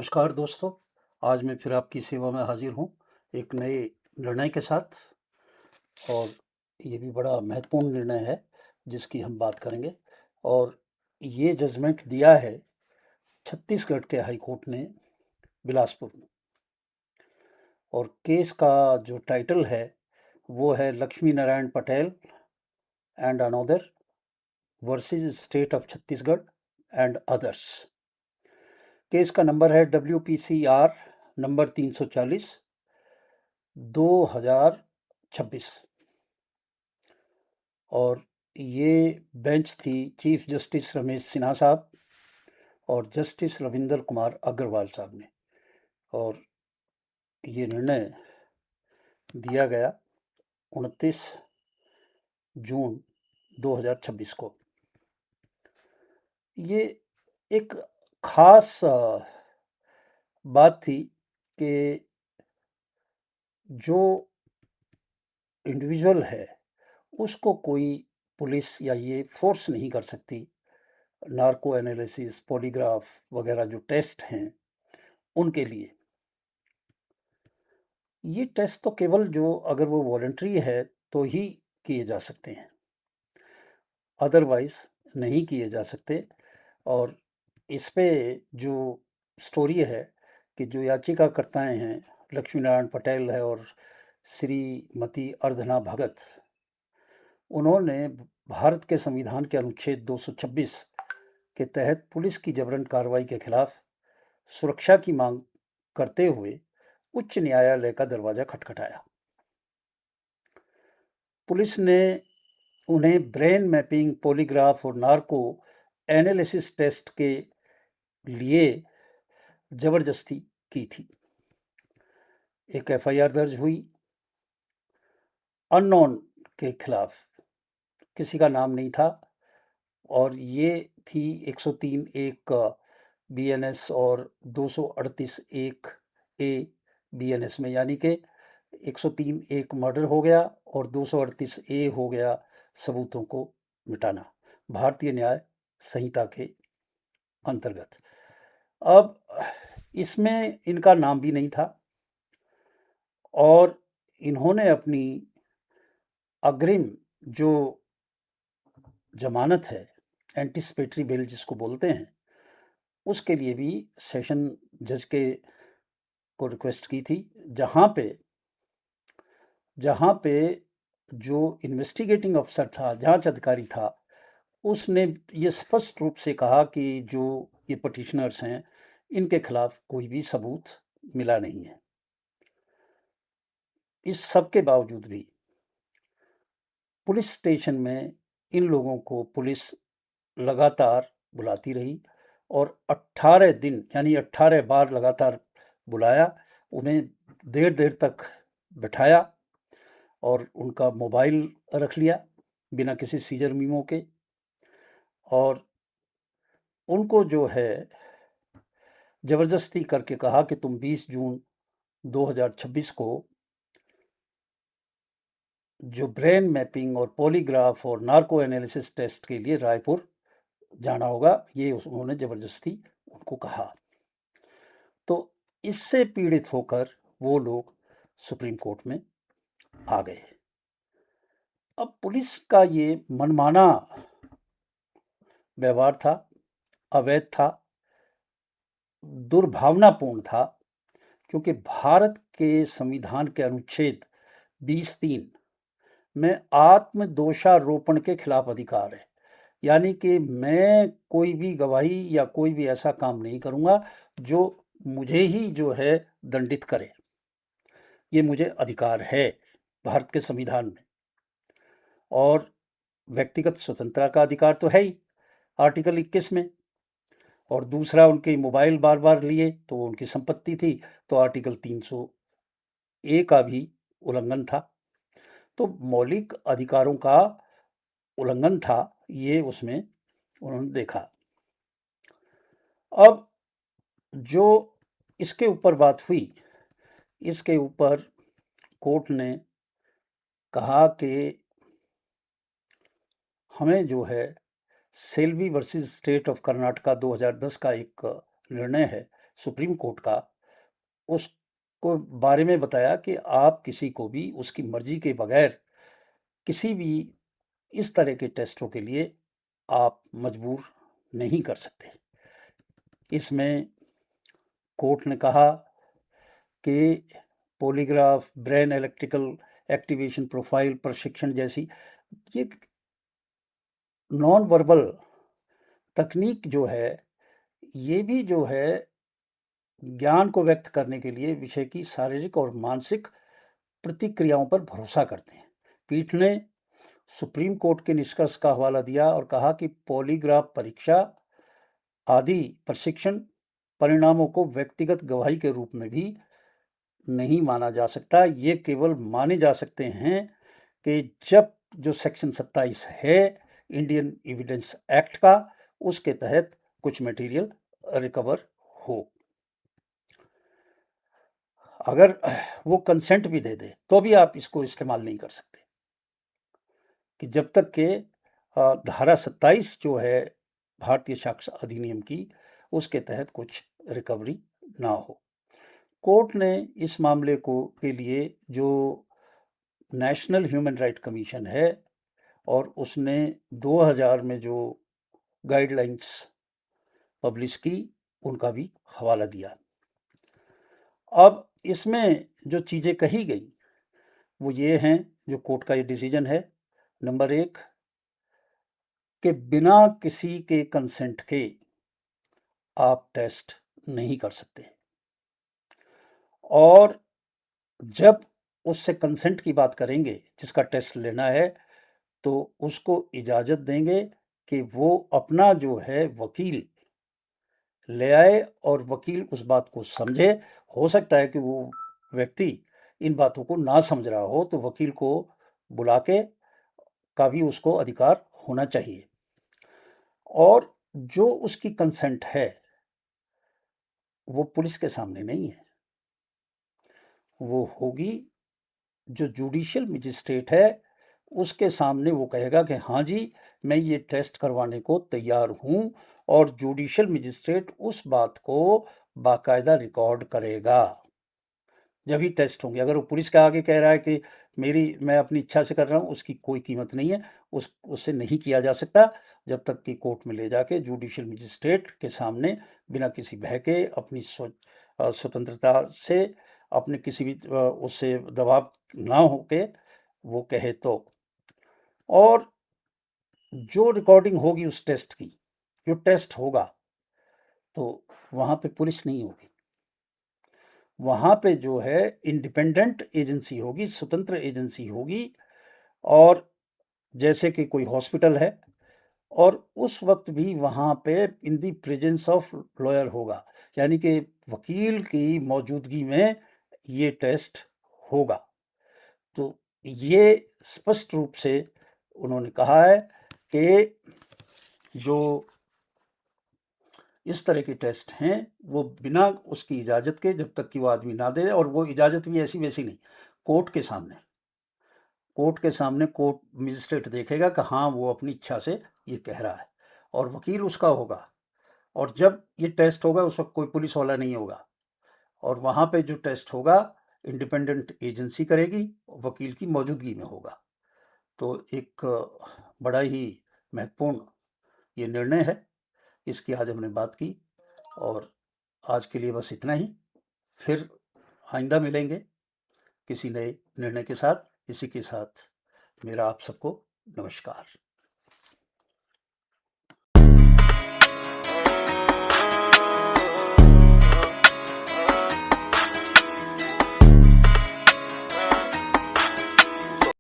नमस्कार दोस्तों, आज मैं फिर आपकी सेवा में हाजिर हूँ एक नए निर्णय के साथ। और ये भी बड़ा महत्वपूर्ण निर्णय है जिसकी हम बात करेंगे। और ये जजमेंट दिया है छत्तीसगढ़ के हाई कोर्ट ने बिलासपुर में। और केस का जो टाइटल है वो है Lakshmi Narayan Patel and another versus state of Chhattisgarh and others. Case का नंबर है WPCR नंबर 340 2026। और ये बेंच थी चीफ जस्टिस रमेश सिन्हा साहब और जस्टिस रविंदर कुमार अग्रवाल साहब ने। और ये निर्णय दिया गया 29 जून 2026 को। ये एक खास बात थी कि जो इंडिविजुअल है उसको कोई पुलिस या ये फोर्स नहीं कर सकती नार्को एनालिसिस, पॉलीग्राफ वगैरह जो टेस्ट हैं उनके लिए। ये टेस्ट तो केवल जो अगर वो वॉलंटरी है तो ही किए जा सकते हैं, अदरवाइज नहीं किए जा सकते। और इस पे जो स्टोरी है कि जो याचिकाकर्ताएं हैं लक्ष्मीनारायण पटेल है और श्रीमती अर्धना भगत, उन्होंने भारत के संविधान के अनुच्छेद 226 के तहत पुलिस की जबरन कार्रवाई के खिलाफ सुरक्षा की मांग करते हुए उच्च न्यायालय का दरवाजा खटखटाया। पुलिस ने उन्हें ब्रेन मैपिंग, पॉलीग्राफ और नार्को एनालिसिस टेस्ट के लिए जबरदस्ती की थी। एक FIR दर्ज हुई अननोन के खिलाफ, किसी का नाम नहीं था। और ये थी 103 एक BNS और 238 एक A BNS में, यानी कि 103 एक मर्डर हो गया और 238 A हो गया सबूतों को मिटाना, भारतीय न्याय संहिता के अंतर्गत। अब इसमें इनका नाम भी नहीं था और इन्होंने अपनी अग्रिम जो जमानत है, एंटिसिपेटरी बेल जिसको बोलते हैं, उसके लिए भी सेशन जज के को रिक्वेस्ट की थी, जहाँ पे जो इन्वेस्टिगेटिंग अफसर था, जांच अधिकारी था, उसने ये स्पष्ट रूप से कहा कि जो ये पटिशनर्स हैं इनके खिलाफ कोई भी सबूत मिला नहीं है। इस सब के बावजूद भी पुलिस स्टेशन में इन लोगों को पुलिस लगातार बुलाती रही और 18 दिन यानी 18 बार लगातार बुलाया, उन्हें देर देर तक बिठाया और उनका मोबाइल रख लिया बिना किसी सीजर मीमो के। और उनको जो है ज़बरदस्ती करके कहा कि तुम 20 जून 2026 को जो ब्रेन मैपिंग और पॉलीग्राफ और नार्को एनालिसिस टेस्ट के लिए रायपुर जाना होगा, ये उन्होंने ज़बरदस्ती उनको कहा। तो इससे पीड़ित होकर वो लोग सुप्रीम कोर्ट में आ गए। अब पुलिस का ये मनमाना व्यवहार था, अवैध था, दुर्भावनापूर्ण था, क्योंकि भारत के संविधान के अनुच्छेद 20(3) में आत्मदोषारोपण के खिलाफ अधिकार है। यानी कि मैं कोई भी गवाही या कोई भी ऐसा काम नहीं करूँगा जो मुझे ही जो है दंडित करे। ये मुझे अधिकार है भारत के संविधान में। और व्यक्तिगत स्वतंत्रता का अधिकार तो है ही आर्टिकल 21 में। और दूसरा, उनके मोबाइल बार बार लिए तो वो उनकी संपत्ति थी, तो आर्टिकल 300A का भी उल्लंघन था। तो मौलिक अधिकारों का उल्लंघन था, ये उसमें उन्होंने देखा। अब जो इसके ऊपर बात हुई, इसके ऊपर कोर्ट ने कहा कि हमें जो है Selvi versus state of Karnataka 2010 का एक निर्णय है सुप्रीम कोर्ट का, उसको बारे में बताया कि आप किसी को भी उसकी मर्जी के बगैर किसी भी इस तरह के टेस्टों के लिए आप मजबूर नहीं कर सकते। इसमें कोर्ट ने कहा कि polygraph, brain electrical activation profile प्रशिक्षण जैसी ये नॉन वर्बल तकनीक जो है, ये भी जो है ज्ञान को व्यक्त करने के लिए विषय की शारीरिक और मानसिक प्रतिक्रियाओं पर भरोसा करते हैं। पीठ ने सुप्रीम कोर्ट के निष्कर्ष का हवाला दिया और कहा कि पॉलीग्राफ परीक्षा आदि प्रशिक्षण परिणामों को व्यक्तिगत गवाही के रूप में भी नहीं माना जा सकता। ये केवल माने जा सकते हैं कि जब जो सेक्शन 27 है इंडियन एविडेंस एक्ट का, उसके तहत कुछ मटेरियल रिकवर हो। अगर वो कंसेंट भी दे दे तो भी आप इसको इस्तेमाल नहीं कर सकते, कि जब तक के धारा 27 जो है भारतीय साक्ष्य अधिनियम की, उसके तहत कुछ रिकवरी ना हो। कोर्ट ने इस मामले को के लिए जो नेशनल ह्यूमन राइट कमीशन है और उसने 2000 में जो गाइडलाइंस पब्लिश की, उनका भी हवाला दिया। अब इसमें जो चीज़ें कही गई वो ये हैं, जो कोर्ट का ये डिसीजन है। नंबर 1 कि बिना किसी के कंसेंट के आप टेस्ट नहीं कर सकते, और जब उससे कंसेंट की बात करेंगे जिसका टेस्ट लेना है, तो उसको इजाज़त देंगे कि वो अपना जो है वकील ले आए और वकील उस बात को समझे। हो सकता है कि वो व्यक्ति इन बातों को ना समझ रहा हो, तो वकील को बुला के का भी उसको अधिकार होना चाहिए। और जो उसकी कंसेंट है वो पुलिस के सामने नहीं है, वो होगी जो जुडिशियल मजिस्ट्रेट है उसके सामने। वो कहेगा कि हाँ जी, मैं ये टेस्ट करवाने को तैयार हूँ, और जुडिशियल मजिस्ट्रेट उस बात को बाकायदा रिकॉर्ड करेगा जब ही टेस्ट होंगे। अगर वो पुलिस के आगे कह रहा है कि मैं अपनी इच्छा से कर रहा हूँ, उसकी कोई कीमत नहीं है, उससे नहीं किया जा सकता जब तक कि कोर्ट में ले जाके जुडिशियल मजिस्ट्रेट के सामने बिना किसी भय के, अपनी स्वतंत्रता से, अपने किसी भी उससे दबाव ना होके वो कहे तो। और जो रिकॉर्डिंग होगी उस टेस्ट की, जो टेस्ट होगा, तो वहाँ पे पुलिस नहीं होगी, वहाँ पे जो है इंडिपेंडेंट एजेंसी होगी, स्वतंत्र एजेंसी होगी। और जैसे कि कोई हॉस्पिटल है, और उस वक्त भी वहाँ पे in the presence of lawyer होगा, यानी कि वकील की मौजूदगी में ये टेस्ट होगा। तो ये स्पष्ट रूप से उन्होंने कहा है कि जो इस तरह के टेस्ट हैं वो बिना उसकी इजाज़त के, जब तक कि वो आदमी ना दे, और वो इजाज़त भी ऐसी वैसी नहीं, कोर्ट के सामने कोर्ट मजिस्ट्रेट देखेगा कि हाँ वो अपनी इच्छा से ये कह रहा है, और वकील उसका होगा। और जब ये टेस्ट होगा उस वक्त कोई पुलिस वाला नहीं होगा, और वहाँ पे जो टेस्ट होगा इंडिपेंडेंट एजेंसी करेगी, वकील की मौजूदगी में होगा। तो एक बड़ा ही महत्वपूर्ण ये निर्णय है, इसकी आज हमने बात की, और आज के लिए बस इतना ही। फिर आइंदा मिलेंगे किसी नए निर्णय के साथ। इसी के साथ मेरा आप सबको नमस्कार।